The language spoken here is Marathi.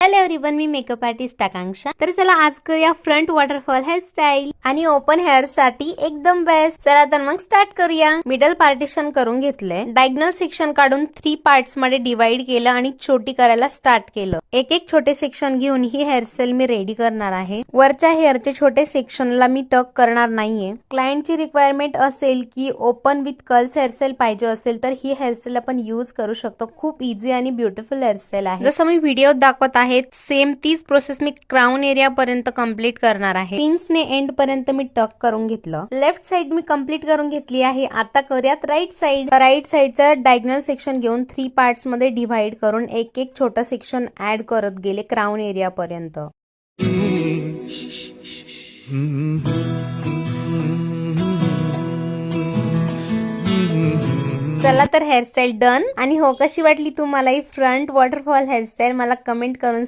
हॅलो एव्हरीवन, मी मेकअप आर्टिस्ट आकांक्षा। तर चला आज करूया फ्रंट वॉटरफॉल हेअरस्टाईल आणि ओपन हेअर साठी एकदम बेस्ट। चला तर मग स्टार्ट करूया। मिडल पार्टिशन करून घेतले, डायगोनल सेक्शन काढून 3 पार्ट्स मध्ये डिवाइड केलं आणि छोटी करायला स्टार्ट केलं। एक एक छोटे सेक्शन घेऊन ही हेअरस्टाईल मी रेडी करणार आहे। वरच्या हेअरचे छोटे सेक्शनला मी टक करणार नाहीये। क्लायंटची रिक्वायरमेंट असेल की ओपन विथ कर्ल्स हेअरस्टाईल पाहिजे असेल तर ही हेअरस्टाईल आपण यूज करू शकतो। खूप इझी आणि ब्युटिफुल हेअरस्टाईल आहे। जसं मी व्हिडिओ दाखवत आहे सेम तीच प्रोसेस मी क्राउन एरिया पर्यंत कंप्लीट करणार आहे। पिन्सने एंड पर्यंत मी टक करून घेतलं। लेफ्ट साइड मी कंप्लीट करून घेतली आहे। आता करूयात राईट साइड। राईट साइडचा डायगोनल सेक्शन घेऊन 3 पार्ट्स मध्ये डिवाइड करून एक एक छोटा सेक्शन ऍड करत गेले क्राउन एरिया पर्यंत। चला तर हेअरस्टाईल डन। आणि हो, कशी वाटली तुम्हाला ही फ्रंट वॉटरफॉल हेअरस्टाईल मला कमेंट करून